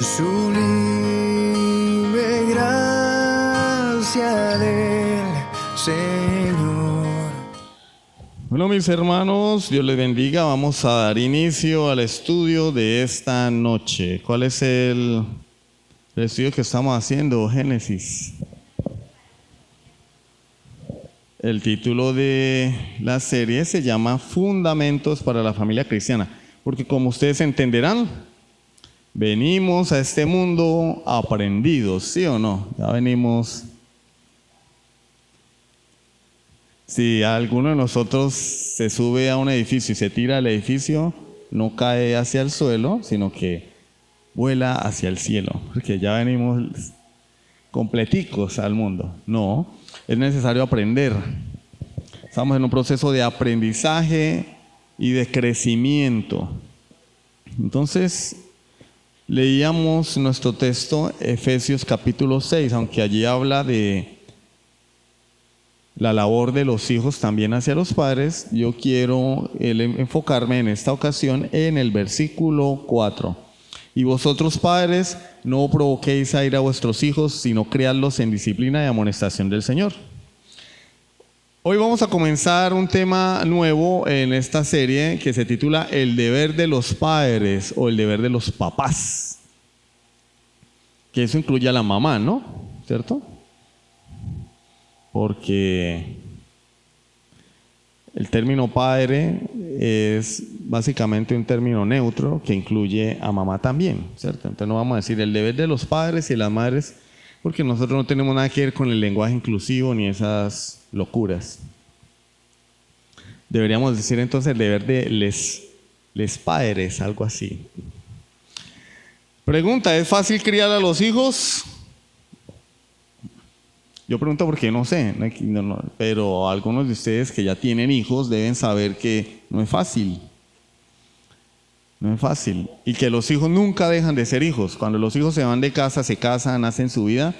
Sublime gracia del Señor. Bueno, mis hermanos, Dios les bendiga. Vamos a dar inicio al estudio de esta noche. ¿Cuál es el estudio que estamos haciendo? Génesis. El título de la serie se llama Fundamentos para la Familia Cristiana, porque como ustedes entenderán, venimos a este mundo aprendidos, ¿sí o no? Ya venimos. Si alguno de nosotros se sube a un edificio y se tira al edificio, no cae hacia el suelo, sino que vuela hacia el cielo, porque ya venimos completicos al mundo. No, es necesario aprender. Estamos en un proceso de aprendizaje y de crecimiento. Entonces, leíamos nuestro texto, Efesios capítulo 6, aunque allí habla de la labor de los hijos también hacia los padres. Yo quiero enfocarme en esta ocasión en el versículo 4. Y vosotros padres, no provoquéis a ira a vuestros hijos, sino criadlos en disciplina y amonestación del Señor. Hoy vamos a comenzar un tema nuevo en esta serie que se titula El deber de los padres o el deber de los papás. Que eso incluye a la mamá, ¿no? ¿Cierto? Porque el término padre es básicamente un término neutro que incluye a mamá también, ¿cierto? Entonces no vamos a decir el deber de los padres y las madres, porque nosotros no tenemos nada que ver con el lenguaje inclusivo ni esas locuras. Deberíamos decir entonces el deber de les padres, algo así. Pregunta, ¿es fácil criar a los hijos? Yo pregunto porque no sé, pero algunos de ustedes que ya tienen hijos deben saber que no es fácil. No es fácil. Y que los hijos nunca dejan de ser hijos. Cuando los hijos se van de casa, se casan, hacen su vida,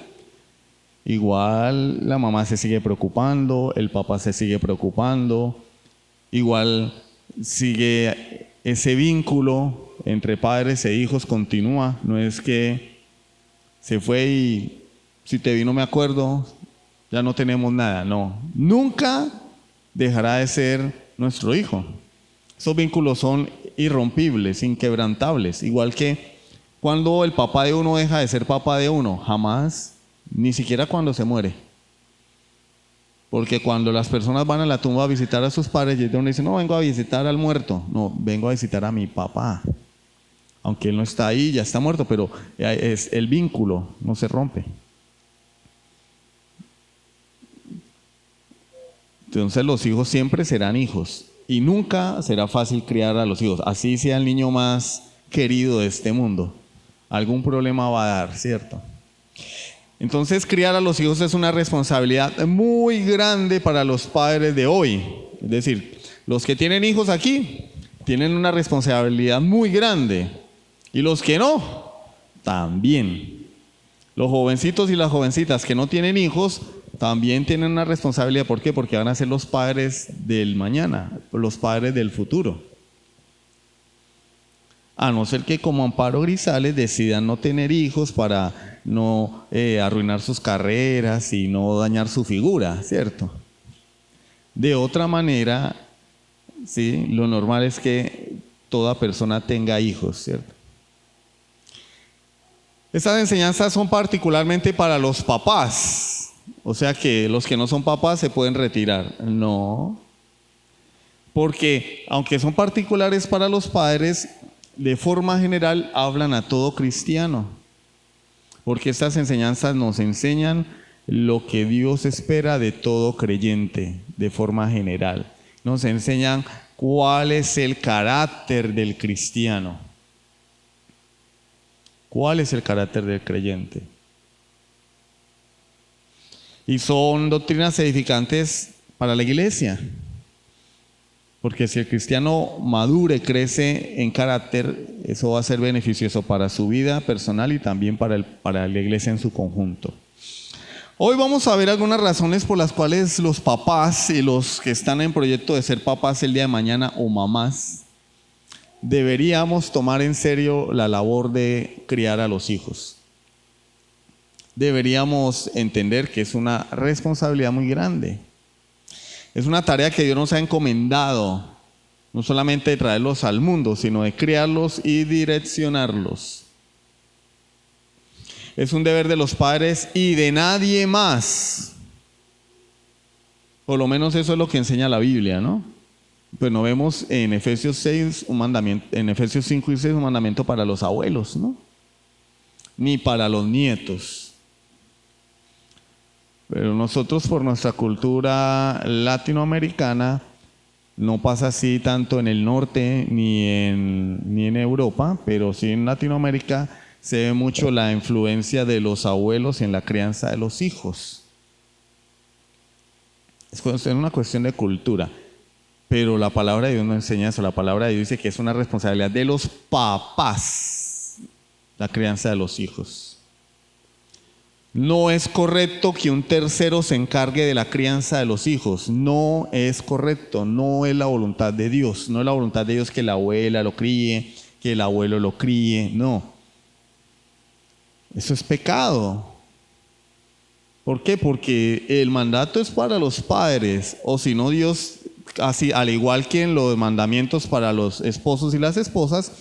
igual la mamá se sigue preocupando, el papá se sigue preocupando, igual sigue ese vínculo entre padres e hijos, continúa. No es que se fue y si te vi no me acuerdo, ya no tenemos nada. No, nunca dejará de ser nuestro hijo. Esos vínculos son irrompibles, inquebrantables. Igual que cuando el papá de uno deja de ser papá de uno, jamás, ni siquiera cuando se muere. Porque cuando las personas van a la tumba a visitar a sus padres, y uno dice, no vengo a visitar al muerto, no, vengo a visitar a mi papá. Aunque él no está ahí, ya está muerto, pero es el vínculo no se rompe. Entonces los hijos siempre serán hijos y nunca será fácil criar a los hijos. Así sea el niño más querido de este mundo, algún problema va a dar, ¿cierto? Entonces criar a los hijos es una responsabilidad muy grande para los padres de hoy. Es decir, los que tienen hijos aquí tienen una responsabilidad muy grande y los que no, también. Los jovencitos y las jovencitas que no tienen hijos también tienen una responsabilidad. ¿Por qué? Porque van a ser los padres del mañana, los padres del futuro. A no ser que como Amparo Grisales decidan no tener hijos para no arruinar sus carreras y no dañar su figura, ¿cierto? De otra manera, ¿sí? Lo normal es que toda persona tenga hijos, ¿cierto? Estas enseñanzas son particularmente para los papás. O sea que los que no son papás se pueden retirar. No. Porque aunque son particulares para los padres, de forma general hablan a todo cristiano. Porque estas enseñanzas nos enseñan lo que Dios espera de todo creyente, de forma general. Nos enseñan cuál es el carácter del cristiano. ¿Cuál es el carácter del creyente? Y son doctrinas edificantes para la iglesia. Porque si el cristiano madure, crece en carácter, eso va a ser beneficioso para su vida personal y también para la iglesia en su conjunto. Hoy vamos a ver algunas razones por las cuales los papás y los que están en proyecto de ser papás el día de mañana o mamás deberíamos tomar en serio la labor de criar a los hijos. Deberíamos entender que es una responsabilidad muy grande. Es una tarea que Dios nos ha encomendado, no solamente de traerlos al mundo, sino de criarlos y direccionarlos. Es un deber de los padres y de nadie más. Por lo menos eso es lo que enseña la Biblia, ¿no? Pues no vemos en Efesios 6 un mandamiento, en Efesios 5 y 6 un mandamiento para los abuelos, ¿no? Ni para los nietos. Pero nosotros, por nuestra cultura latinoamericana, no pasa así tanto en el norte ni en Europa, pero sí en Latinoamérica se ve mucho la influencia de los abuelos en la crianza de los hijos. Es una cuestión de cultura, pero la palabra de Dios no enseña eso. La palabra de Dios dice que es una responsabilidad de los papás la crianza de los hijos. No es correcto que un tercero se encargue de la crianza de los hijos. No es correcto, no es la voluntad de Dios. No es la voluntad de Dios que la abuela lo críe, que el abuelo lo críe, no. Eso es pecado. ¿Por qué? Porque el mandato es para los padres, o si no, Dios, así, al igual que en los mandamientos para los esposos y las esposas,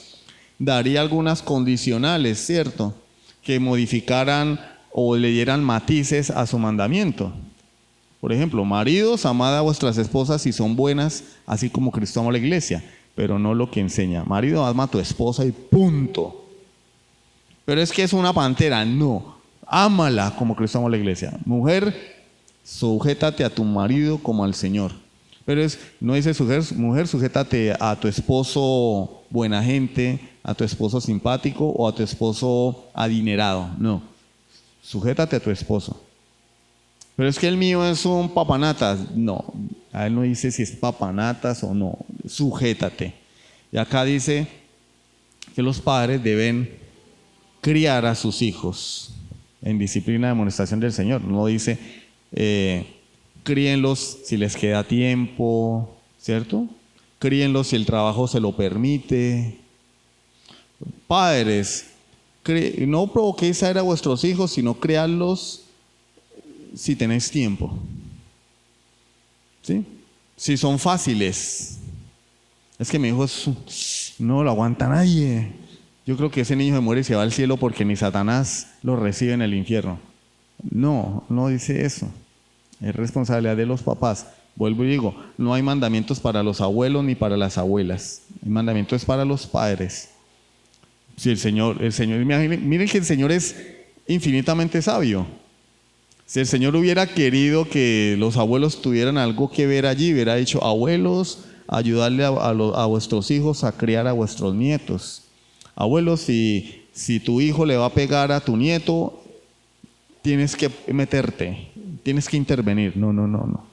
daría algunas condicionales, ¿cierto? Que modificaran o le dieran matices a su mandamiento. Por ejemplo, maridos, amad a vuestras esposas si son buenas, así como Cristo amó a la iglesia, pero no lo que enseña. Marido, ama a tu esposa y punto. Pero es que es una pantera, no. Ámala como Cristo amó a la iglesia. Mujer, sujétate a tu marido como al Señor. Pero no dice mujer, sujétate a tu esposo buena gente, a tu esposo simpático o a tu esposo adinerado. No, sujétate a tu esposo. Pero es que el mío es un papanatas. No, a él no dice si es papanatas o no. Sujétate. Y acá dice que los padres deben criar a sus hijos en disciplina de amonestación del Señor. No dice críenlos si les queda tiempo, ¿cierto? Críenlos si el trabajo se lo permite. Padres, no provoquéis a ir a vuestros hijos, sino criadlos si tenéis tiempo. ¿Sí? Si son fáciles. Es que mi hijo no lo aguanta nadie. Yo creo que ese niño se muere y se va al cielo porque ni Satanás lo recibe en el infierno. No, no dice eso. Es responsabilidad de los papás. Vuelvo y digo, no hay mandamientos para los abuelos ni para las abuelas. El mandamiento es para los padres. Si el Señor, miren que el Señor es infinitamente sabio. Si el Señor hubiera querido que los abuelos tuvieran algo que ver allí, hubiera dicho, abuelos, ayudarle a vuestros hijos a criar a vuestros nietos. Abuelos, si tu hijo le va a pegar a tu nieto, tienes que meterte, tienes que intervenir. No.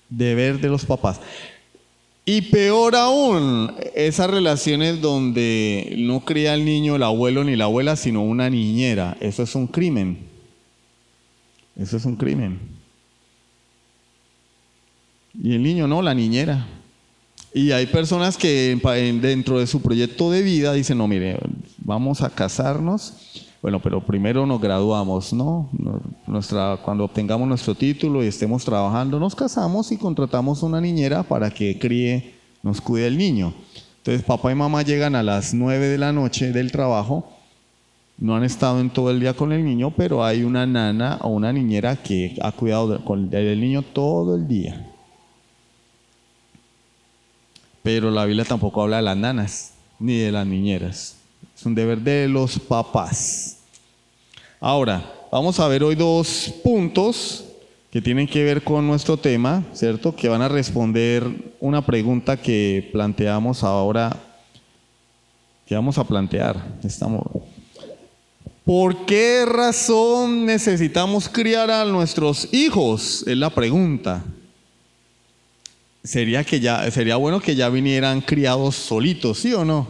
Deber de los papás. Y peor aún, esas relaciones donde no cría al niño el abuelo ni la abuela, sino una niñera. Eso es un crimen. Eso es un crimen. Y el niño no, la niñera. Y hay personas que dentro de su proyecto de vida dicen, no, mire, vamos a casarnos, bueno, pero primero nos graduamos, ¿no? Cuando obtengamos nuestro título y estemos trabajando, nos casamos y contratamos una niñera para que nos cuide el niño. Entonces papá y mamá llegan a las 9 de la noche del trabajo, no han estado en todo el día con el niño, pero hay una nana o una niñera que ha cuidado del niño todo el día. Pero la Biblia tampoco habla de las nanas ni de las niñeras. Es un deber de los papás. Ahora, vamos a ver hoy dos puntos que tienen que ver con nuestro tema, ¿cierto? Que van a responder una pregunta que planteamos ahora, que vamos a plantear. ¿Por qué razón necesitamos criar a nuestros hijos? Es la pregunta. Sería bueno que ya vinieran criados solitos, ¿sí o no?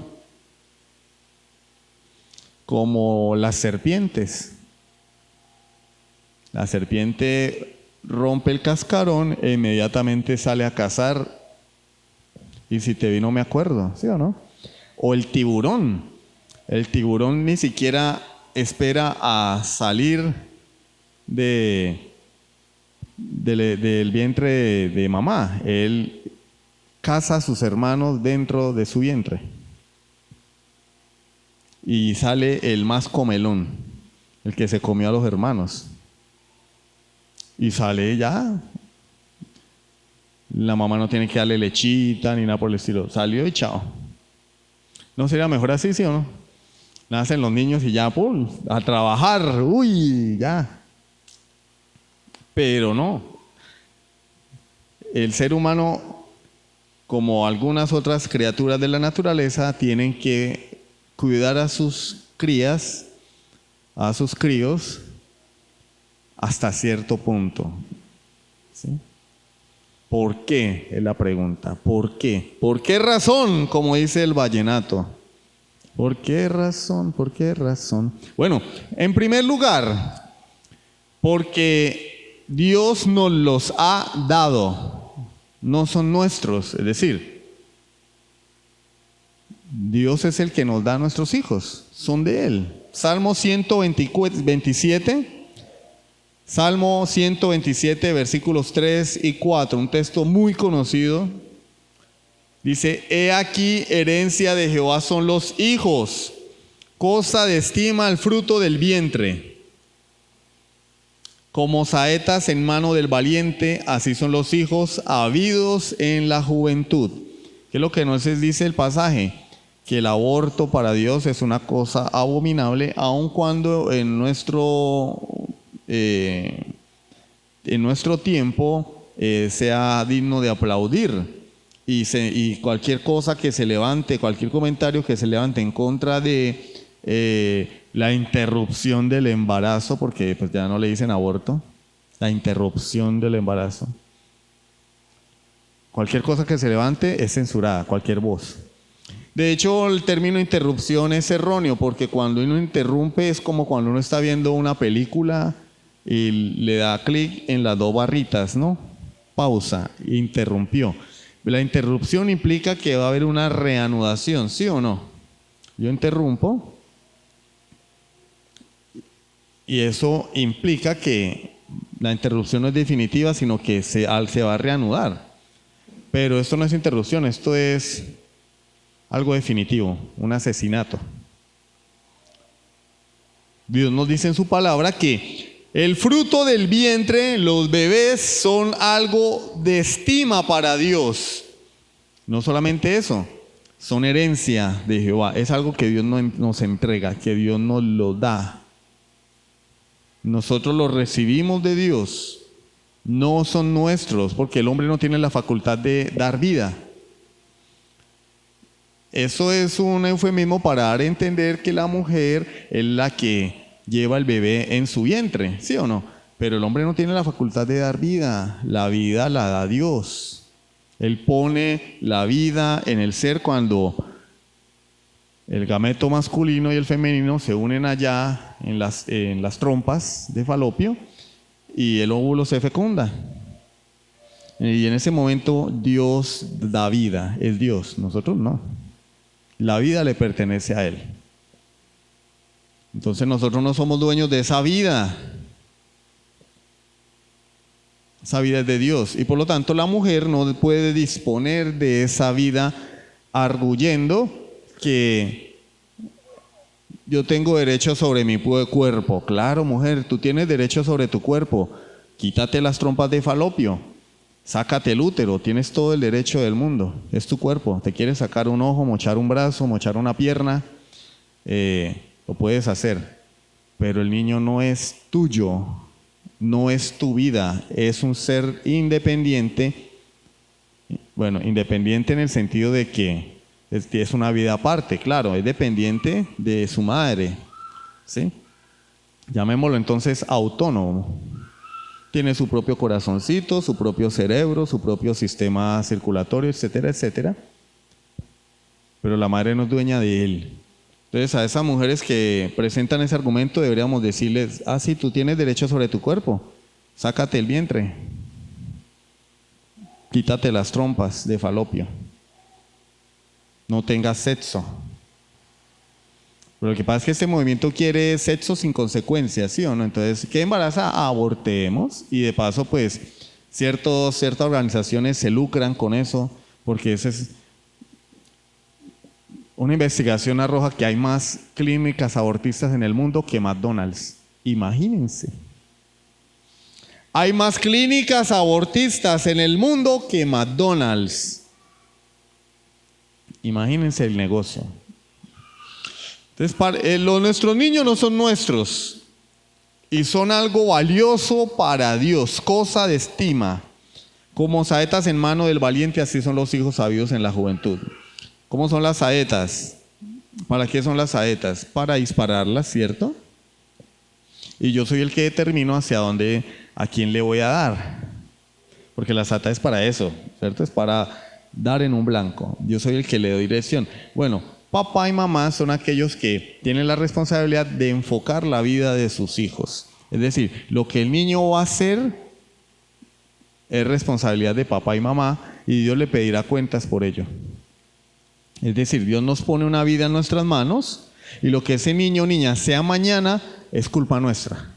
Como las serpientes. La serpiente rompe el cascarón e inmediatamente sale a cazar Y si te vi no me acuerdo, ¿sí o no? O el tiburón. El tiburón ni siquiera espera a salir del vientre de mamá. Él caza a sus hermanos dentro de su vientre. Y sale el más comelón, el que se comió a los hermanos. Y sale ya. La mamá no tiene que darle lechita ni nada por el estilo. Salió y chao. ¿No sería mejor así, sí o no? Nacen los niños y ya, ¡pum!, a trabajar. ¡Uy! Ya. Pero no. El ser humano, como algunas otras criaturas de la naturaleza, tienen que cuidar a sus crías, a sus críos, hasta cierto punto. ¿Sí? ¿Por qué? Es la pregunta. ¿Por qué? ¿Por qué razón? Como dice el vallenato. ¿Por qué razón? ¿Por qué razón? Bueno, en primer lugar, porque Dios nos los ha dado. No son nuestros. Es decir, Dios es el que nos da a nuestros hijos. Son de Él. Salmo 127. Salmo 127, versículos 3 y 4, un texto muy conocido. Dice: he aquí, herencia de Jehová son los hijos, cosa de estima el fruto del vientre. Como saetas en mano del valiente, así son los hijos habidos en la juventud. ¿Qué es lo que nos dice el pasaje? Que el aborto para Dios es una cosa abominable, aun cuando en nuestro tiempo sea digno de aplaudir, y cualquier cosa que se levante, cualquier comentario que se levante en contra de la interrupción del embarazo, porque pues ya no le dicen aborto, la interrupción del embarazo, cualquier cosa que se levante es censurada, cualquier voz. De hecho, el término interrupción es erróneo, porque cuando uno interrumpe es como cuando uno está viendo una película y le da clic en las dos barritas, ¿no? Pausa, interrumpió. La interrupción implica que va a haber una reanudación, ¿sí o no? Yo interrumpo y eso implica que la interrupción no es definitiva, sino que se va a reanudar. Pero esto no es interrupción, esto es algo definitivo, un asesinato. Dios nos dice en su palabra que el fruto del vientre, los bebés, son algo de estima para Dios. No solamente eso, son herencia de Jehová. Es algo que Dios nos entrega, que Dios nos lo da. Nosotros lo recibimos de Dios. No son nuestros, porque el hombre no tiene la facultad de dar vida. Eso es un eufemismo para dar a entender que la mujer es la que lleva el bebé en su vientre, ¿sí o no? Pero el hombre no tiene la facultad de dar vida. La vida la da Dios. Él pone la vida en el ser cuando el gameto masculino y el femenino se unen allá en las trompas de Falopio y el óvulo se fecunda. Y en ese momento Dios da vida, es Dios, nosotros no. La vida le pertenece a Él. Entonces nosotros no somos dueños de esa vida. Esa vida es de Dios. Y por lo tanto la mujer no puede disponer de esa vida arguyendo que yo tengo derecho sobre mi cuerpo. Claro, mujer, tú tienes derecho sobre tu cuerpo. Quítate las trompas de Falopio. Sácate el útero, tienes todo el derecho del mundo, es tu cuerpo. Te quieres sacar un ojo, mochar un brazo, mochar una pierna, lo puedes hacer. Pero el niño no es tuyo, no es tu vida, es un ser independiente. Bueno, independiente en el sentido de que es una vida aparte, claro, es dependiente de su madre, ¿sí? Llamémoslo entonces autónomo. Tiene su propio corazoncito, su propio cerebro, su propio sistema circulatorio, etcétera, etcétera. Pero la madre no es dueña de él. Entonces a esas mujeres que presentan ese argumento deberíamos decirles: ah, sí, tú tienes derecho sobre tu cuerpo, sácate el vientre, quítate las trompas de Falopio. no tengas sexo. Pero lo que pasa es que este movimiento quiere sexo sin consecuencias, ¿sí o no? Entonces, ¿qué embaraza? Abortemos. Y de paso, pues, ciertas organizaciones se lucran con eso, porque esa es una investigación arroja que hay más clínicas abortistas en el mundo que McDonald's. Imagínense. Hay más clínicas abortistas en el mundo que McDonald's. Imagínense el negocio. Entonces, nuestros niños no son nuestros y son algo valioso para Dios, cosa de estima. Como saetas en mano del valiente, así son los hijos sabios en la juventud. ¿Cómo son las saetas? ¿Para qué son las saetas? Para dispararlas, ¿cierto? Y yo soy el que determino a quién le voy a dar. Porque la saeta es para eso, ¿cierto? Es para dar en un blanco. Yo soy el que le doy dirección. Bueno, papá y mamá son aquellos que tienen la responsabilidad de enfocar la vida de sus hijos. Es decir, lo que el niño va a hacer es responsabilidad de papá y mamá y Dios le pedirá cuentas por ello. Es decir, Dios nos pone una vida en nuestras manos y lo que ese niño o niña sea mañana es culpa nuestra.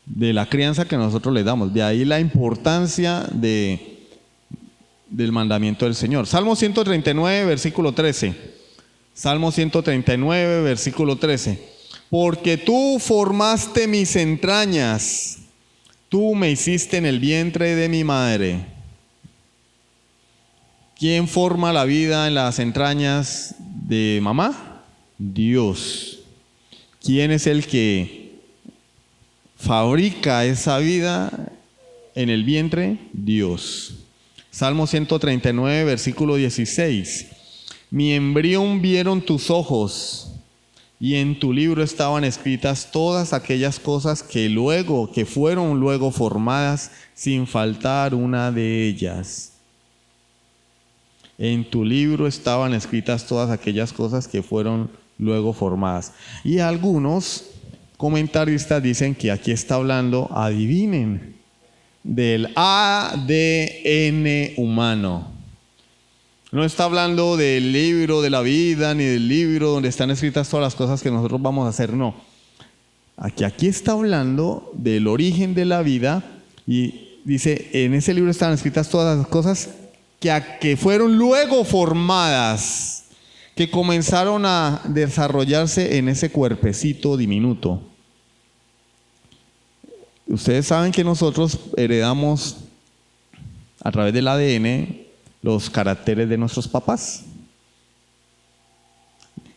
De la crianza que nosotros le damos. De ahí la importancia del mandamiento del Señor. Salmo 139, versículo 13. Salmo 139, versículo 13. Porque tú formaste mis entrañas, tú me hiciste en el vientre de mi madre. ¿Quién forma la vida en las entrañas de mamá? Dios. ¿Quién es el que fabrica esa vida en el vientre? Dios. Salmo 139, versículo 16. Mi embrión vieron tus ojos, y en tu libro estaban escritas todas aquellas cosas que fueron luego formadas, sin faltar una de ellas. En tu libro estaban escritas todas aquellas cosas que fueron luego formadas. Y algunos comentaristas dicen que aquí está hablando, adivinen, del ADN humano. No está hablando del libro de la vida, ni del libro donde están escritas todas las cosas que nosotros vamos a hacer, no. Aquí está hablando del origen de la vida y dice, en ese libro están escritas todas las cosas que fueron luego formadas, que comenzaron a desarrollarse en ese cuerpecito diminuto. Ustedes saben que nosotros heredamos a través del ADN los caracteres de nuestros papás.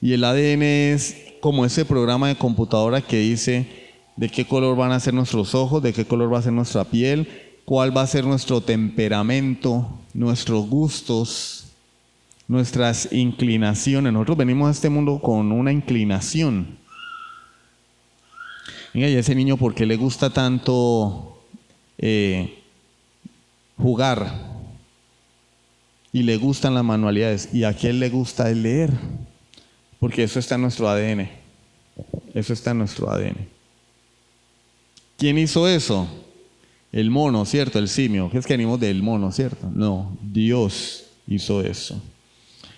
Y el ADN es como ese programa de computadora que dice de qué color van a ser nuestros ojos, de qué color va a ser nuestra piel, cuál va a ser nuestro temperamento, nuestros gustos, nuestras inclinaciones. Nosotros venimos a este mundo con una inclinación. Venga, y a ese niño, ¿por qué le gusta tanto jugar? Y le gustan las manualidades. Y a quién le gusta el leer. Porque eso está en nuestro ADN. Eso está en nuestro ADN. ¿Quién hizo eso? El mono, ¿cierto? El simio. ¿Qué es que venimos del mono, cierto? No, Dios hizo eso.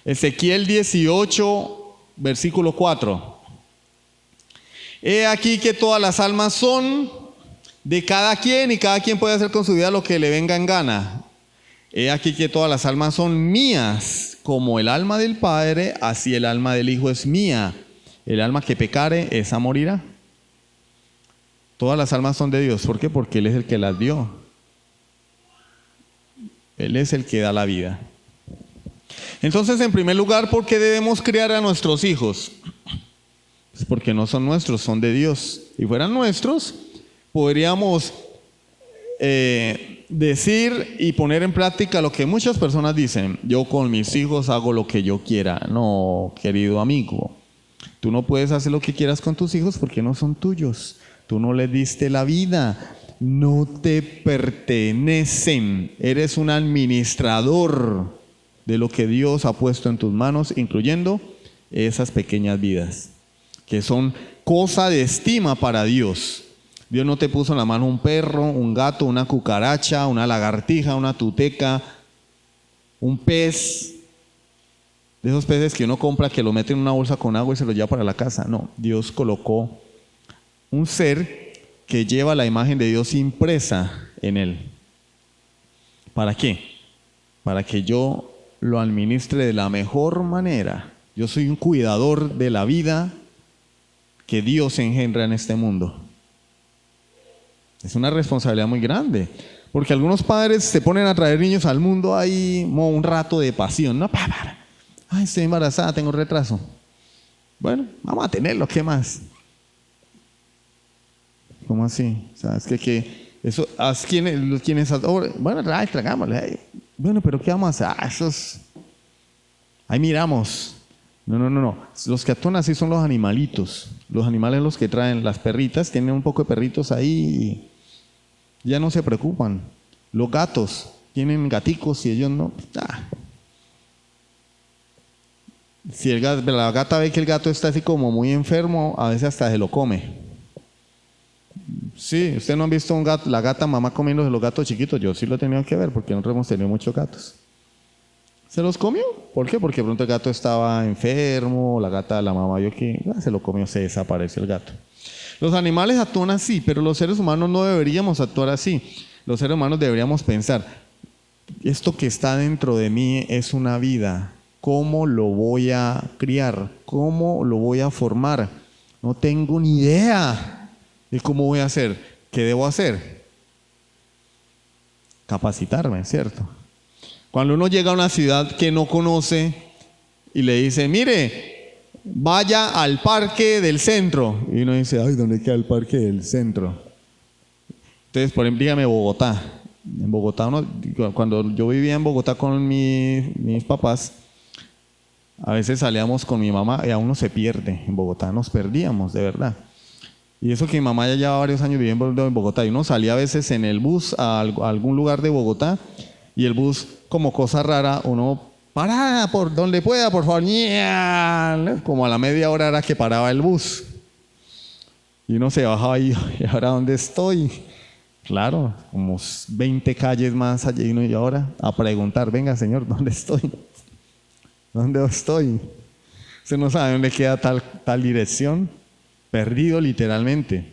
Ezequiel 18, versículo 4. He aquí que todas las almas son de cada quien y cada quien puede hacer con su vida lo que le venga en gana. He aquí que todas las almas son mías, como el alma del Padre, así el alma del Hijo es mía. El alma que pecare, esa morirá. Todas las almas son de Dios. ¿Por qué? Porque Él es el que las dio. Él es el que da la vida. Entonces, en primer lugar, ¿por qué debemos criar a nuestros hijos? Pues porque no son nuestros, son de Dios. Si fueran nuestros, podríamos decir y poner en práctica lo que muchas personas dicen: yo con mis hijos hago lo que yo quiera. No, querido amigo, tú no puedes hacer lo que quieras con tus hijos porque no son tuyos. Tú no les diste la vida, no te pertenecen. Eres un administrador de lo que Dios ha puesto en tus manos, incluyendo esas pequeñas vidas, que son cosa de estima para Dios. Dios no te puso en la mano un perro, un gato, una cucaracha, una lagartija, una tuteca, un pez, de esos peces que uno compra, que lo mete en una bolsa con agua y se lo lleva para la casa. No, Dios colocó un ser que lleva la imagen de Dios impresa en él. ¿Para qué? Para que yo lo administre de la mejor manera. Yo soy un cuidador de la vida que Dios engendra en este mundo. Es una responsabilidad muy grande, porque algunos padres se ponen a traer niños al mundo ahí un rato de pasión, ¿no? Ay, estoy embarazada, tengo retraso. Bueno, vamos a tenerlo, ¿qué más? ¿Cómo así? O sea, es que eso, quienes bueno, tragámosle. Bueno, pero ¿qué vamos a hacer? Esos, ahí miramos. No. Los que actúan así son los animalitos. Los animales los que traen, las perritas, tienen un poco de perritos ahí y ya no se preocupan. Los gatos tienen gaticos y ellos no. Si la gata ve que el gato está así como muy enfermo, a veces hasta se lo come. Sí, ustedes no han visto un gato, la gata mamá comiendo de los gatos chiquitos. Yo sí lo he tenido que ver porque nosotros hemos tenido muchos gatos. ¿Se los comió? ¿Por qué? Porque de pronto el gato estaba enfermo, la gata, la mamá vio que se lo comió, se desapareció el gato. Los animales actúan así, pero los seres humanos no deberíamos actuar así. Los seres humanos deberíamos pensar, esto que está dentro de mí es una vida. ¿Cómo lo voy a criar? ¿Cómo lo voy a formar? No tengo ni idea de cómo voy a hacer. ¿Qué debo hacer? Capacitarme, ¿cierto? Cuando uno llega a una ciudad que no conoce y le dice, mire, vaya al parque del centro. Y uno dice, ay, ¿dónde queda el parque del centro? Entonces, por ejemplo, dígame Bogotá. En Bogotá, cuando yo vivía en Bogotá con mis papás, a veces salíamos con mi mamá y a uno se pierde. En Bogotá nos perdíamos, de verdad. Y eso que mi mamá ya lleva varios años viviendo en Bogotá. Y uno salía a veces en el bus a algún lugar de Bogotá y el bus, como cosa rara, uno para por donde pueda, por favor. Como a la media hora era que paraba el bus. Y uno se bajaba ahí, ¿y ahora dónde estoy? Claro, como 20 calles más allá y uno y ahora a preguntar, venga señor, ¿dónde estoy? ¿Dónde estoy? Usted no sabe dónde queda tal dirección. Perdido literalmente.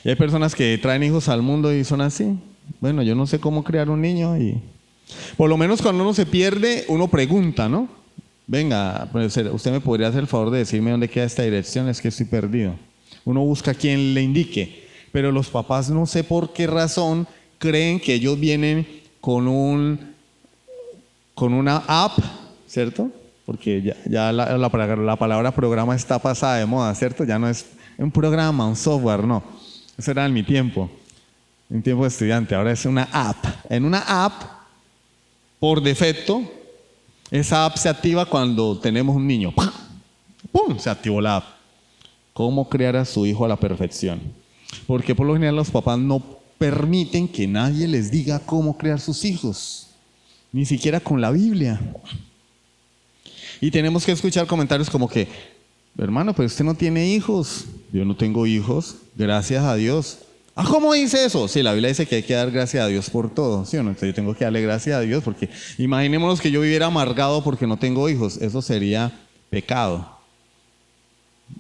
Y hay personas que traen hijos al mundo y son así. Bueno, yo no sé cómo criar un niño y por lo menos cuando uno se pierde, uno pregunta, ¿no? Venga, usted me podría hacer el favor de decirme dónde queda esta dirección, es que estoy perdido. Uno busca a quien le indique, pero los papás no sé por qué razón creen que ellos vienen con una app, ¿cierto? Porque ya la palabra programa está pasada de moda, ¿cierto? Ya no es un programa, un software, no. Eso era en mi tiempo de estudiante, ahora es una app. En una app, por defecto, esa app se activa cuando tenemos un niño. ¡Pum! Se activó la app. ¿Cómo criar a su hijo a la perfección? Porque por lo general los papás no permiten que nadie les diga cómo criar sus hijos, ni siquiera con la Biblia. Y tenemos que escuchar comentarios como que, hermano, pues usted no tiene hijos. Yo no tengo hijos, gracias a Dios. ¿Cómo dice eso? Sí, la Biblia dice que hay que dar gracias a Dios por todo, ¿sí o no? Entonces yo tengo que darle gracias a Dios porque imaginémonos que yo viviera amargado porque no tengo hijos. Eso sería pecado.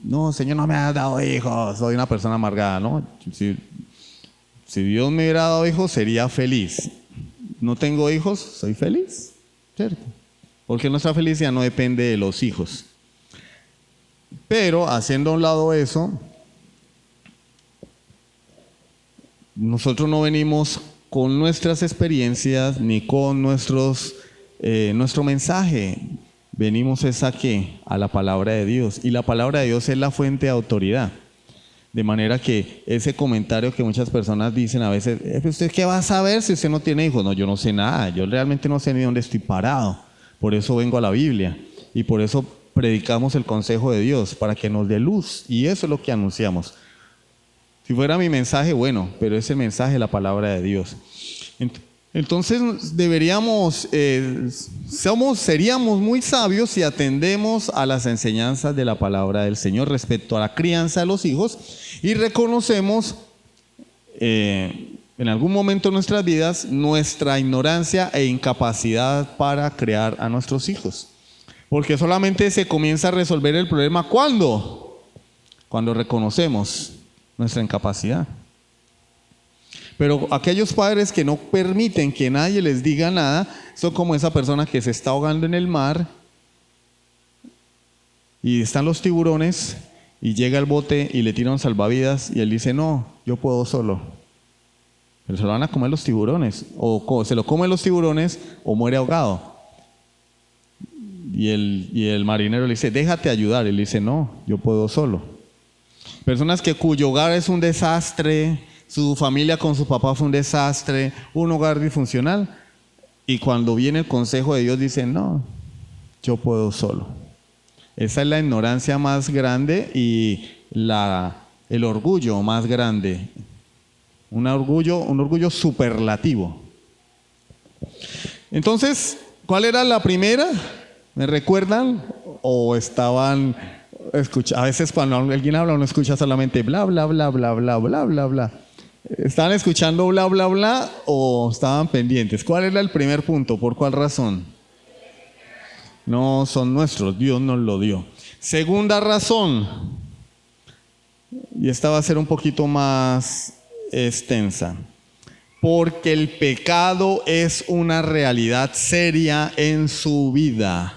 No, Señor, no me has dado hijos, soy una persona amargada, ¿no? Si Dios me hubiera dado hijos, sería feliz. No tengo hijos, soy feliz, ¿cierto? Porque nuestra felicidad no depende de los hijos. Pero haciendo a un lado eso, nosotros no venimos con nuestras experiencias ni con nuestro mensaje. Venimos ¿a qué? A la palabra de Dios. Y la palabra de Dios es la fuente de autoridad. De manera que ese comentario que muchas personas dicen a veces, ¿usted qué va a saber si usted no tiene hijos? No, yo no sé nada. Yo realmente no sé ni dónde estoy parado. Por eso vengo a la Biblia. Y por eso predicamos el consejo de Dios, para que nos dé luz. Y eso es lo que anunciamos. Si fuera mi mensaje, bueno, pero ese mensaje es la palabra de Dios. Entonces seríamos muy sabios si atendemos a las enseñanzas de la palabra del Señor respecto a la crianza de los hijos y reconocemos en algún momento de nuestras vidas, nuestra ignorancia e incapacidad para criar a nuestros hijos. Porque solamente se comienza a resolver el problema ¿cuándo? Cuando reconocemos nuestra incapacidad. Pero aquellos padres que no permiten que nadie les diga nada, son como esa persona que se está ahogando en el mar y están los tiburones y llega al bote y le tiran salvavidas y él dice, no, yo puedo solo. Pero se lo van a comer los tiburones, o se lo comen los tiburones o muere ahogado. Y el marinero le dice, déjate ayudar. Y él dice, no, yo puedo solo. Personas cuyo hogar es un desastre, su familia con su papá fue un desastre, un hogar disfuncional. Y cuando viene el consejo de Dios dicen, no, yo puedo solo. Esa es la ignorancia más grande y el orgullo más grande. Un orgullo superlativo. Entonces, ¿cuál era la primera? ¿Me recuerdan? ¿O estaban escuchando? A veces cuando alguien habla uno escucha solamente bla, bla, bla, bla, bla, bla, bla, bla. ¿Estaban escuchando bla, bla, bla o estaban pendientes? ¿Cuál era el primer punto? ¿Por cuál razón? No son nuestros, Dios nos lo dio. Segunda razón, y esta va a ser un poquito más extensa, porque el pecado es una realidad seria en su vida.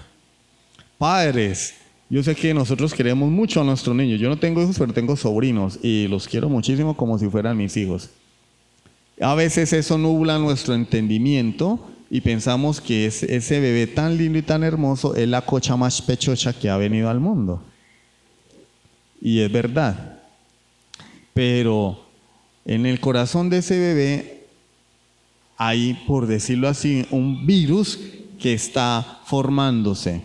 Padres, yo sé que nosotros queremos mucho a nuestros niños. Yo no tengo hijos, pero tengo sobrinos y los quiero muchísimo como si fueran mis hijos. A veces eso nubla nuestro entendimiento y pensamos que ese bebé tan lindo y tan hermoso es la cocha más pechocha que ha venido al mundo. Y es verdad. Pero en el corazón de ese bebé hay, por decirlo así, un virus que está formándose,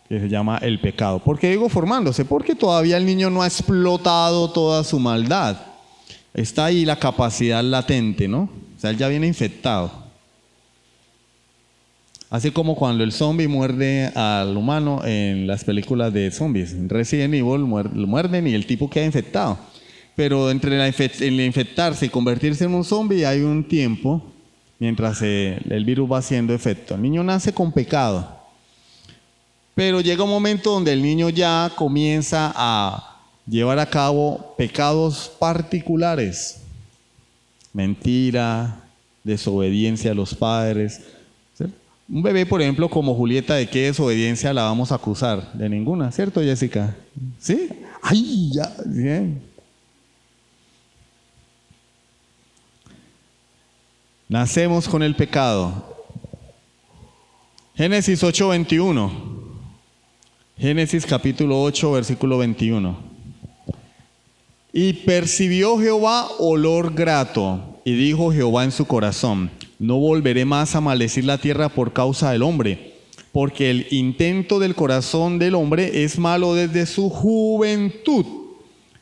que se llama el pecado. ¿Por qué digo formándose? Porque todavía el niño no ha explotado toda su maldad. Está ahí la capacidad latente, ¿no? O sea, él ya viene infectado. Así como cuando el zombie muerde al humano en las películas de zombies. En Resident Evil lo muerden y el tipo queda infectado. Pero entre el infectarse y convertirse en un zombie hay un tiempo mientras el virus va haciendo efecto. El niño nace con pecado. Pero llega un momento donde el niño ya comienza a llevar a cabo pecados particulares. Mentira, desobediencia a los padres. ¿Sí? Un bebé, por ejemplo, como Julieta, ¿de qué desobediencia la vamos a acusar? De ninguna, ¿cierto, Jessica? ¿Sí? ¡Ay, ya! Bien. Nacemos con el pecado. Génesis 8:21. Génesis capítulo 8, versículo 21. Y percibió Jehová olor grato, y dijo Jehová en su corazón, no volveré más a maldecir la tierra por causa del hombre, porque el intento del corazón del hombre es malo desde su juventud,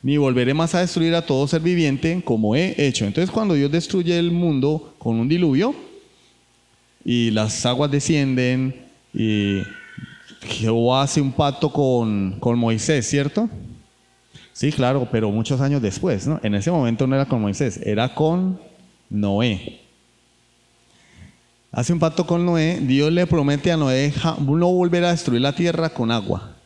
ni volveré más a destruir a todo ser viviente como he hecho. Entonces cuando Dios destruye el mundo con un diluvio, y las aguas descienden, y Jehová hace un pacto con Moisés, ¿cierto? Sí, claro, pero muchos años después, ¿no? En ese momento no era con Moisés, era con Noé. Hace un pacto con Noé, Dios le promete a Noé no volver a destruir la tierra con agua.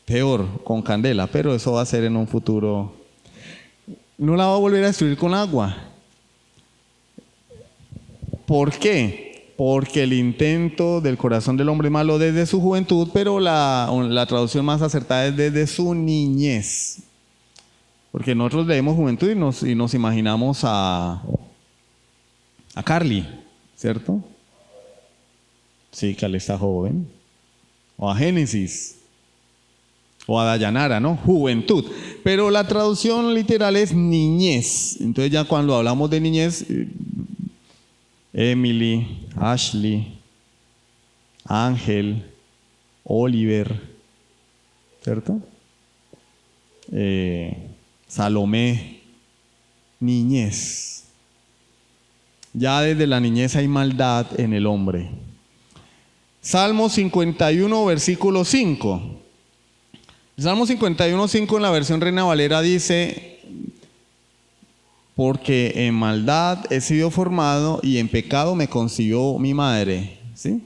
Peor, con candela, pero eso va a ser en un futuro. No la va a volver a destruir con agua. ¿Por qué? Porque el intento del corazón del hombre es malo desde su juventud, pero la traducción más acertada es desde su niñez. Porque nosotros leemos juventud y nos imaginamos a Carly, ¿cierto? Sí, Carly está joven. O a Génesis. O a Dayanara, ¿no? Juventud. Pero la traducción literal es niñez. Entonces ya cuando hablamos de niñez, Emily, Ashley, Ángel, Oliver, ¿cierto? Salomé, niñez. Ya desde la niñez hay maldad en el hombre. Salmo 51, versículo 5. Salmo 51, 5 en la versión Reina Valera dice: porque en maldad he sido formado y en pecado me concibió mi madre. ¿Sí?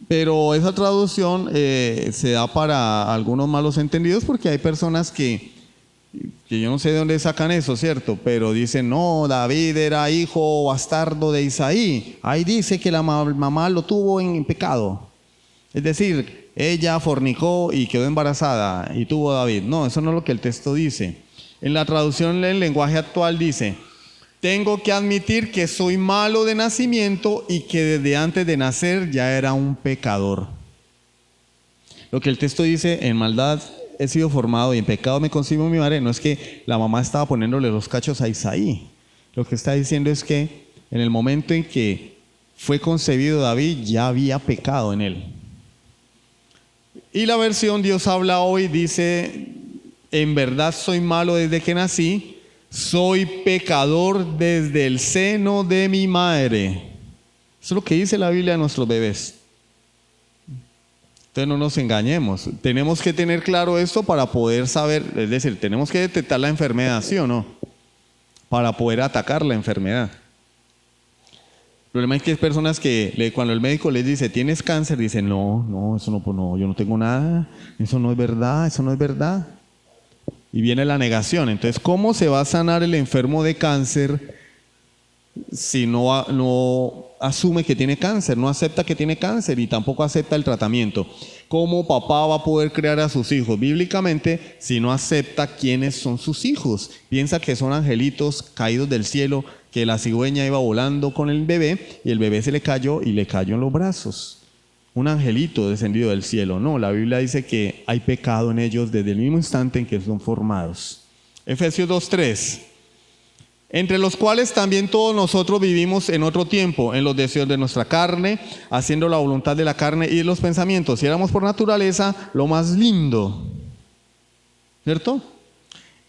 Pero esa traducción se da para algunos malos entendidos, porque hay personas que yo no sé de dónde sacan eso, ¿cierto? Pero dicen, no, David era hijo bastardo de Isaí. Ahí dice que la mamá lo tuvo en pecado. Es decir, ella fornicó y quedó embarazada y tuvo a David. No, eso no es lo que el texto dice. En la traducción del lenguaje actual dice, tengo que admitir que soy malo de nacimiento y que desde antes de nacer ya era un pecador. Lo que el texto dice, en maldad he sido formado y en pecado me concibió mi madre, no es que la mamá estaba poniéndole los cachos a Isaí. Lo que está diciendo es que en el momento en que fue concebido David ya había pecado en él. Y la versión Dios habla hoy dice, en verdad soy malo desde que nací, soy pecador desde el seno de mi madre. Eso es lo que dice la Biblia de nuestros bebés. Entonces no nos engañemos. Tenemos que tener claro esto para poder saber, es decir, tenemos que detectar la enfermedad, ¿sí o no? Para poder atacar la enfermedad. El problema es que hay personas que cuando el médico les dice, ¿tienes cáncer? Dicen, no, eso no, pues no, yo no tengo nada, eso no es verdad, eso no es verdad. Y viene la negación. Entonces, ¿cómo se va a sanar el enfermo de cáncer si no asume que tiene cáncer, no acepta que tiene cáncer y tampoco acepta el tratamiento? ¿Cómo papá va a poder crear a sus hijos bíblicamente si no acepta quiénes son sus hijos? Piensa que son angelitos caídos del cielo, que la cigüeña iba volando con el bebé y el bebé se le cayó y le cayó en los brazos. Un angelito descendido del cielo. No, la Biblia dice que hay pecado en ellos desde el mismo instante en que son formados. Efesios 2:3. Entre los cuales también todos nosotros vivimos en otro tiempo, en los deseos de nuestra carne, haciendo la voluntad de la carne y de los pensamientos. Y éramos por naturaleza lo más lindo, ¿cierto?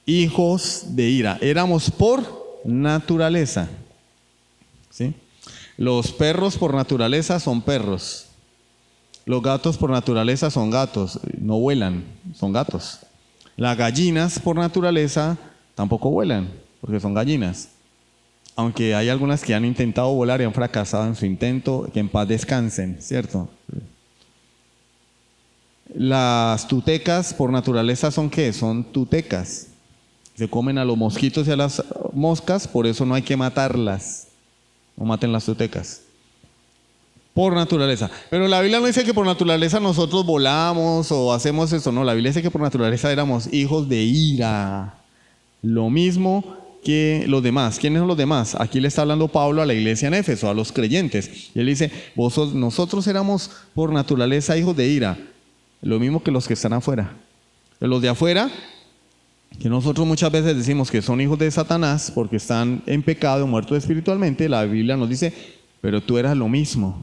Hijos de ira. Éramos por naturaleza, ¿sí? Los perros por naturaleza son perros. Los gatos por naturaleza son gatos, no vuelan, son gatos. Las gallinas por naturaleza tampoco vuelan, porque son gallinas. Aunque hay algunas que han intentado volar y han fracasado en su intento, que en paz descansen, ¿cierto? Las tutecas por naturaleza son ¿qué? Son tutecas. Se comen a los mosquitos y a las moscas, por eso no hay que matarlas. No maten las tutecas. Por naturaleza. Pero la Biblia no dice que por naturaleza nosotros volamos o hacemos eso. No, la Biblia dice que por naturaleza éramos hijos de ira. Lo mismo que los demás. ¿Quiénes son los demás? Aquí le está hablando Pablo a la iglesia en Éfeso, a los creyentes. Y él dice, nosotros éramos por naturaleza hijos de ira. Lo mismo que los que están afuera. Los de afuera, que nosotros muchas veces decimos que son hijos de Satanás porque están en pecado, muertos espiritualmente, la Biblia nos dice, pero tú eras lo mismo.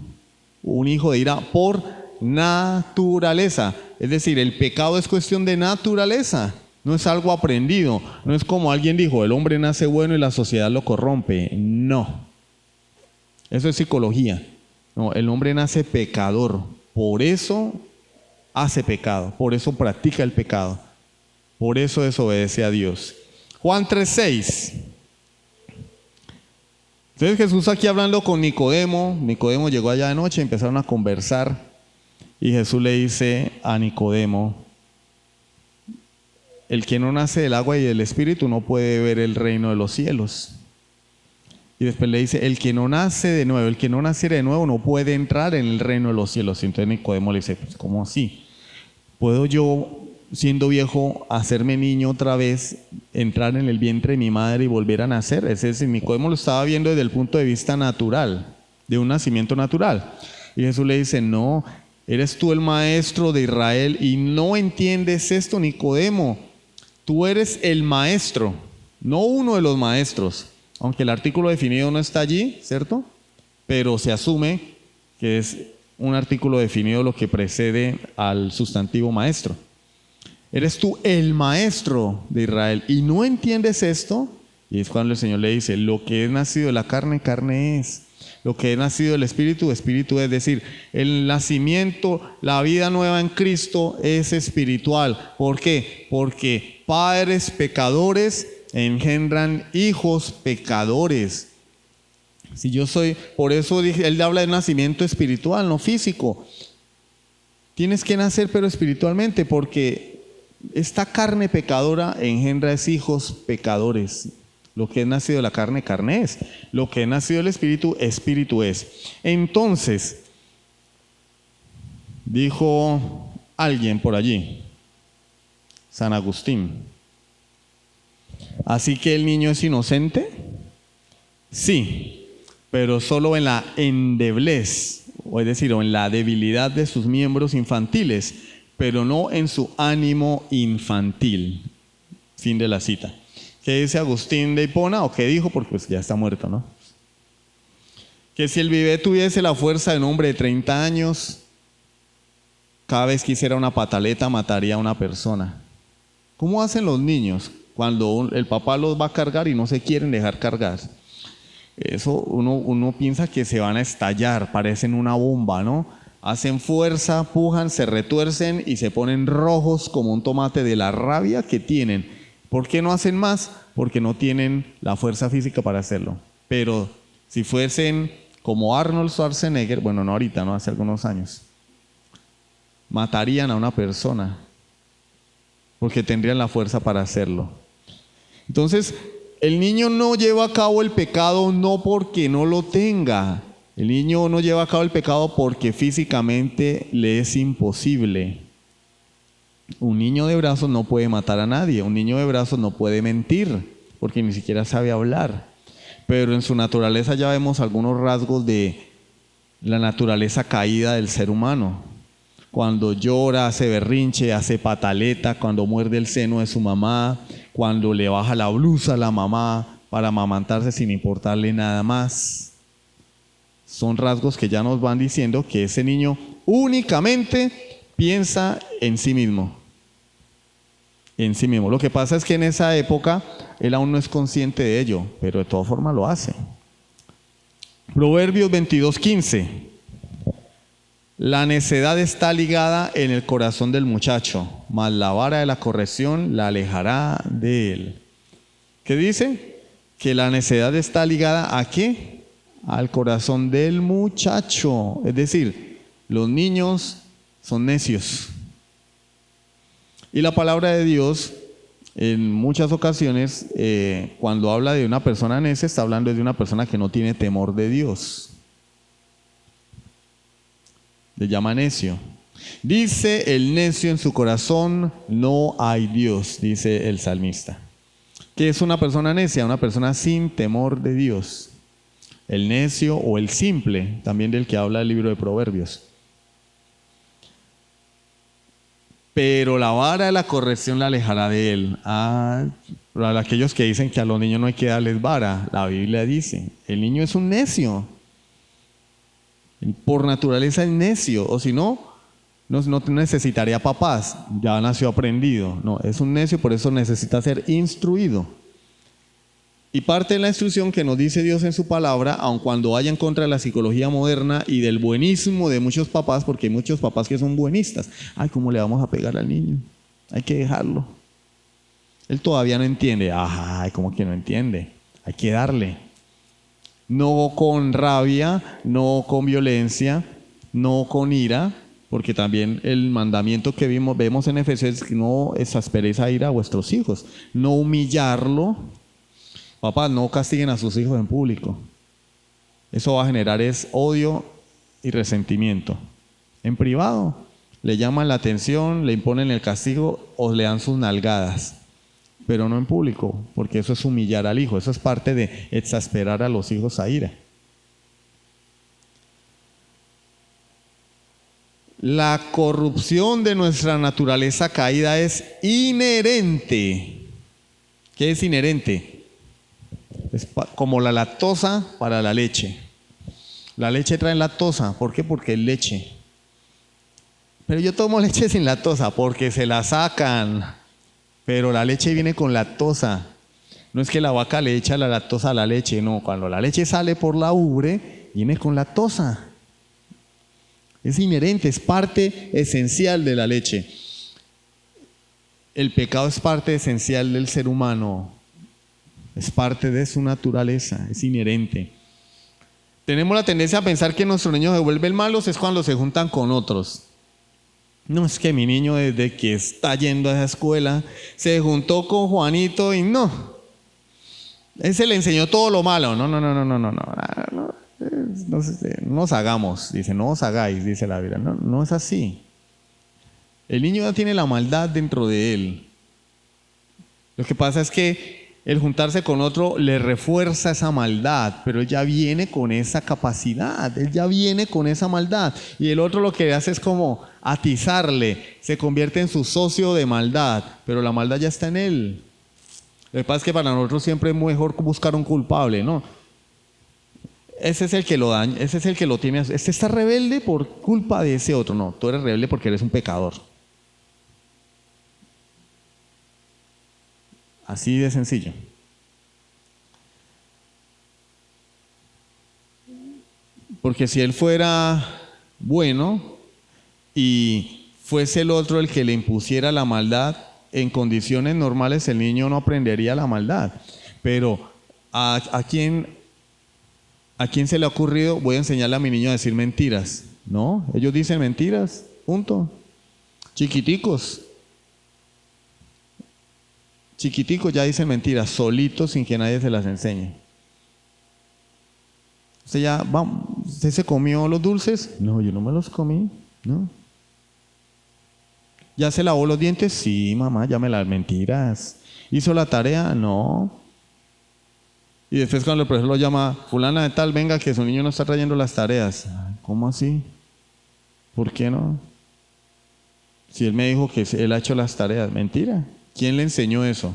Un hijo de ira por naturaleza. Es decir, el pecado es cuestión de naturaleza. No es algo aprendido. No es como alguien dijo, el hombre nace bueno y la sociedad lo corrompe. No. Eso es psicología. No, el hombre nace pecador. Por eso hace pecado. Por eso practica el pecado. Por eso desobedece a Dios. Juan 3:6. Entonces Jesús aquí hablando con Nicodemo llegó allá de noche, empezaron a conversar y Jesús le dice a Nicodemo, el que no nace del agua y del espíritu no puede ver el reino de los cielos. Y después le dice, el que no nace de nuevo, el que no naciera de nuevo no puede entrar en el reino de los cielos. Y entonces Nicodemo le dice, pues, ¿cómo así? ¿Puedo yo, siendo viejo, hacerme niño otra vez, entrar en el vientre de mi madre y volver a nacer? Es decir, Nicodemo lo estaba viendo desde el punto de vista natural, de un nacimiento natural. Y Jesús le dice, no, eres tú el maestro de Israel y no entiendes esto, Nicodemo. Tú eres el maestro, no uno de los maestros. Aunque el artículo definido no está allí, ¿cierto? Pero se asume que es un artículo definido lo que precede al sustantivo maestro. Eres tú el maestro de Israel y no entiendes esto. Y es cuando el Señor le dice, lo que es nacido de la carne, carne es. Lo que es nacido del Espíritu, Espíritu es. Decir, el nacimiento, la vida nueva en Cristo es espiritual. ¿Por qué? Porque padres pecadores engendran hijos pecadores. Si yo soy, por eso él habla de nacimiento espiritual, no físico. Tienes que nacer pero espiritualmente, porque esta carne pecadora engendra hijos pecadores. Lo que es nacido de la carne, carne es. Lo que es nacido del espíritu, espíritu es. Entonces, dijo alguien por allí, San Agustín, ¿así que el niño es inocente? Sí, pero solo en la endeblez, o es decir, o en la debilidad de sus miembros infantiles, pero no en su ánimo infantil. Fin de la cita. ¿Qué dice Agustín de Hipona? ¿O qué dijo? Porque pues ya está muerto, ¿no? Que si el bebé tuviese la fuerza de un hombre de 30 años, cada vez que hiciera una pataleta mataría a una persona. ¿Cómo hacen los niños cuando el papá los va a cargar y no se quieren dejar cargar? Eso uno piensa que se van a estallar, parecen una bomba, ¿no? Hacen fuerza, pujan, se retuercen y se ponen rojos como un tomate de la rabia que tienen. ¿Por qué no hacen más? Porque no tienen la fuerza física para hacerlo. Pero si fuesen como Arnold Schwarzenegger, bueno, no ahorita, no, hace algunos años, matarían a una persona porque tendrían la fuerza para hacerlo. Entonces, el niño no lleva a cabo el pecado no porque no lo tenga. El niño no lleva a cabo el pecado porque físicamente le es imposible. Un niño de brazos no puede matar a nadie. Un niño de brazos no puede mentir porque ni siquiera sabe hablar. Pero en su naturaleza ya vemos algunos rasgos de la naturaleza caída del ser humano. Cuando llora, hace berrinche, hace pataleta, cuando muerde el seno de su mamá, cuando le baja la blusa a la mamá para amamantarse sin importarle nada más. Son rasgos que ya nos van diciendo que ese niño únicamente piensa en sí mismo. En sí mismo. Lo que pasa es que en esa época él aún no es consciente de ello, pero de todas formas lo hace. Proverbios 22:15. La necedad está ligada en el corazón del muchacho, mas la vara de la corrección la alejará de él. ¿Qué dice? Que la necedad está ligada ¿a qué? Al corazón del muchacho. Es decir, los niños son necios. Y la palabra de Dios, en muchas ocasiones, cuando habla de una persona necia, está hablando de una persona que no tiene temor de Dios. Le llama necio. Dice el necio en su corazón, no hay Dios, dice el salmista. ¿Qué es una persona necia? Una persona sin temor de Dios. El necio o el simple, también del que habla el libro de Proverbios. Pero la vara de la corrección la alejará de él. Para aquellos que dicen que a los niños no hay que darles vara, la Biblia dice, el niño es un necio. Por naturaleza es necio, o si no necesitaría papás, ya nació aprendido. No, es un necio, por eso necesita ser instruido. Y parte de la instrucción que nos dice Dios en su palabra, aun cuando vaya en contra de la psicología moderna y del buenismo de muchos papás, porque hay muchos papás que son buenistas. Ay, ¿cómo le vamos a pegar al niño? Hay que dejarlo. Él todavía no entiende. Ay, ¿cómo que no entiende? Hay que darle. No con rabia, no con violencia, no con ira, porque también el mandamiento que vemos en Efesios es que no exasperéis a ira a vuestros hijos, no humillarlo. Papás, no castiguen a sus hijos en público. Eso va a generar odio y resentimiento. En privado le llaman la atención, le imponen el castigo o le dan sus nalgadas. Pero no en público, porque eso es humillar al hijo, eso es parte de exasperar a los hijos a ira. La corrupción de nuestra naturaleza caída es inherente. ¿Qué es inherente? Es como la lactosa para la leche. La leche trae lactosa, ¿por qué? Porque es leche. Pero yo tomo leche sin lactosa porque se la sacan. Pero la leche viene con lactosa. No es que la vaca le echa la lactosa a la leche, no. Cuando la leche sale por la ubre, viene con lactosa. Es inherente, es parte esencial de la leche. El pecado es parte esencial del ser humano. Es parte de su naturaleza, es inherente. Tenemos la tendencia a pensar que nuestros niños se vuelven malos es cuando se juntan con otros. No, es que mi niño desde que está yendo a esa escuela se juntó con Juanito y no. Ese le enseñó todo lo malo. No nos hagamos, dice, no os hagáis, dice la Biblia. No, no es así. El niño ya tiene la maldad dentro de él. Lo que pasa es que el juntarse con otro le refuerza esa maldad, pero él ya viene con esa capacidad, él ya viene con esa maldad. Y el otro lo que hace es como atizarle, se convierte en su socio de maldad, pero la maldad ya está en él. Lo que pasa es que para nosotros siempre es mejor buscar un culpable, ¿no? Ese es el que lo daña, ese es el que lo tiene. Este está rebelde por culpa de ese otro. No, tú eres rebelde porque eres un pecador. Así de sencillo. Porque si él fuera bueno y fuese el otro el que le impusiera la maldad, en condiciones normales el niño no aprendería la maldad. Pero ¿a quién se le ha ocurrido? Voy a enseñarle a mi niño a decir mentiras. No, ellos dicen mentiras, punto. Chiquiticos ya dicen mentiras, solitos, sin que nadie se las enseñe. ¿Usted se comió los dulces? No, yo no me los comí, no. ¿Ya se lavó los dientes? Sí, mamá, ya me las mentiras. ¿Hizo la tarea? No. Y después cuando el profesor lo llama, fulana de tal, venga que su niño no está trayendo las tareas. ¿Cómo así? ¿Por qué no? Si él me dijo que él ha hecho las tareas, mentira. ¿Quién le enseñó eso?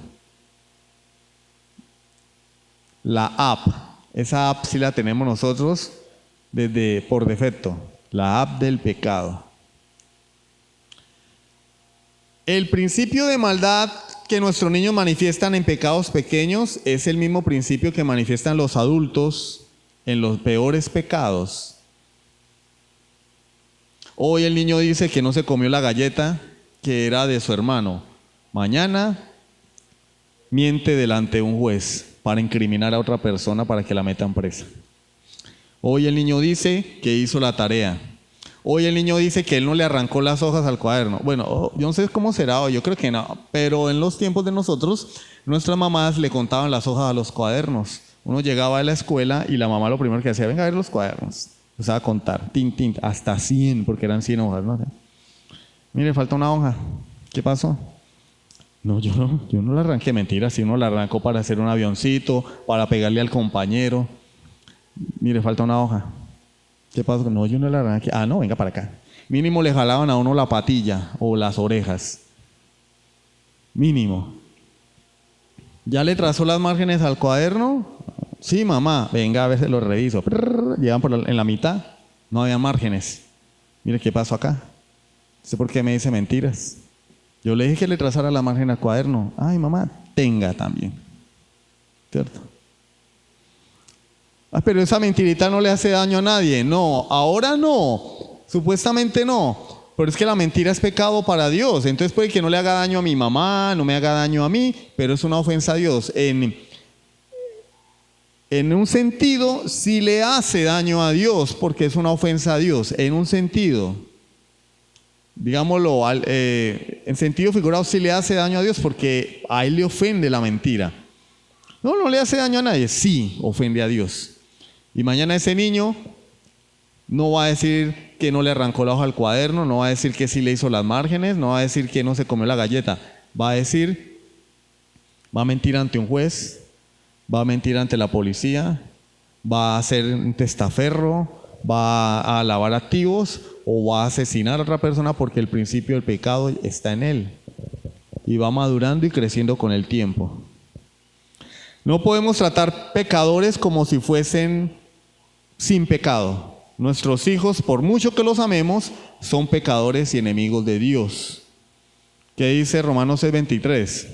La app. Esa app sí la tenemos nosotros por defecto. La app del pecado. El principio de maldad que nuestros niños manifiestan en pecados pequeños es el mismo principio que manifiestan los adultos en los peores pecados. Hoy el niño dice que no se comió la galleta que era de su hermano. Mañana miente delante de un juez para incriminar a otra persona para que la metan presa. Hoy el niño dice que hizo la tarea. Hoy el niño dice que él no le arrancó las hojas al cuaderno. Bueno, yo no sé cómo será hoy, yo creo que no. Pero en los tiempos de nosotros, nuestras mamás le contaban las hojas a los cuadernos. Uno llegaba a la escuela y la mamá lo primero que hacía, venga a ver los cuadernos. Empezaba a contar, tin, hasta 100, porque eran 100 hojas, ¿no? Mire, falta una hoja. ¿Qué pasó? No, yo no la arranqué, mentira, si uno la arrancó para hacer un avioncito, para pegarle al compañero. Mire, falta una hoja. ¿Qué pasó? No, yo no la arranqué. Ah, no, venga para acá. Mínimo le jalaban a uno la patilla o las orejas. Mínimo. ¿Ya le trazó las márgenes al cuaderno? Sí, mamá. Venga, a ver si lo reviso. Llegan en la mitad. No había márgenes. Mire, ¿qué pasó acá? ¿Usted por qué me dice mentiras? Yo le dije que le trazara la margen al cuaderno. Ay, mamá, tenga también. ¿Cierto? Ah, pero esa mentirita no le hace daño a nadie. No, ahora no. Supuestamente no. Pero es que la mentira es pecado para Dios. Entonces puede que no le haga daño a mi mamá, no me haga daño a mí, pero es una ofensa a Dios. En un sentido, sí le hace daño a Dios porque es una ofensa a Dios. En un sentido. Digámoslo, en sentido figurado sí le hace daño a Dios porque a él le ofende la mentira. No le hace daño a nadie, sí ofende a Dios. Y mañana ese niño no va a decir que no le arrancó la hoja al cuaderno, no va a decir que sí le hizo las márgenes, no va a decir que no se comió la galleta. Va a mentir ante un juez, va a mentir ante la policía, va a ser un testaferro, va a lavar activos o va a asesinar a otra persona porque el principio del pecado está en él y va madurando y creciendo con el tiempo. No podemos tratar pecadores como si fuesen sin pecado. Nuestros hijos, por mucho que los amemos, son pecadores y enemigos de Dios. ¿Qué dice Romanos 6:23?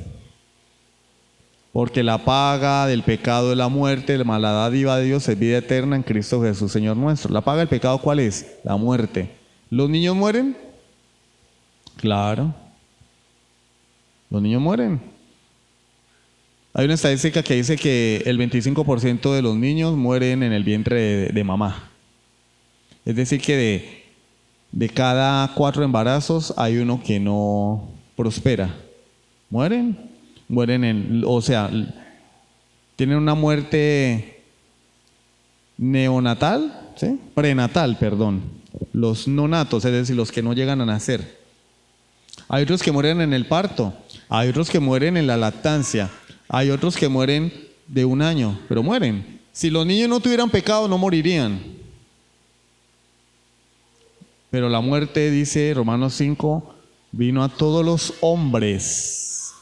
Porque la paga del pecado es la muerte, la dádiva de Dios es vida eterna en Cristo Jesús, Señor nuestro. ¿La paga del pecado cuál es? La muerte. ¿Los niños mueren? Claro. Los niños mueren. Hay una estadística que dice que el 25% de los niños mueren en el vientre de mamá. Es decir, que de cada 4 embarazos hay uno que no prospera. Mueren tienen una muerte neonatal, ¿sí? Prenatal, perdón. Los no natos, es decir, los que no llegan a nacer. Hay otros que mueren en el parto, hay otros que mueren en la lactancia, hay otros que mueren de 1 año, pero mueren. Si los niños no tuvieran pecado, no morirían. Pero la muerte, dice Romanos 5, vino a todos los hombres,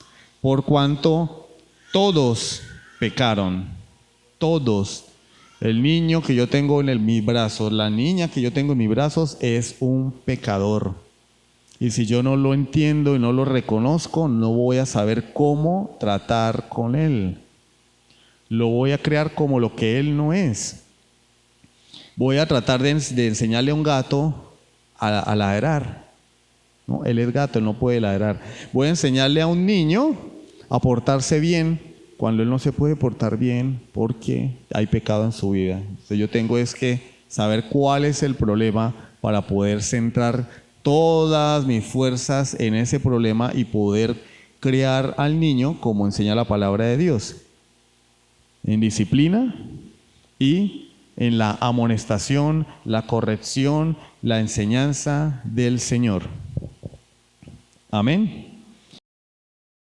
por cuanto todos pecaron. Todos. El niño que yo tengo en mis brazos, la niña que yo tengo en mis brazos es un pecador. Y si yo no lo entiendo y no lo reconozco, no voy a saber cómo tratar con él. Lo voy a crear como lo que él no es. Voy a tratar de enseñarle a un gato a ladrar. ¿No? Él es gato, él no puede ladrar. Voy a enseñarle a un niño a portarse bien cuando él no se puede portar bien porque hay pecado en su vida. Entonces yo tengo que saber cuál es el problema para poder centrar todas mis fuerzas en ese problema y poder criar al niño como enseña la palabra de Dios, en disciplina y en la amonestación, la corrección, la enseñanza del Señor. Amén.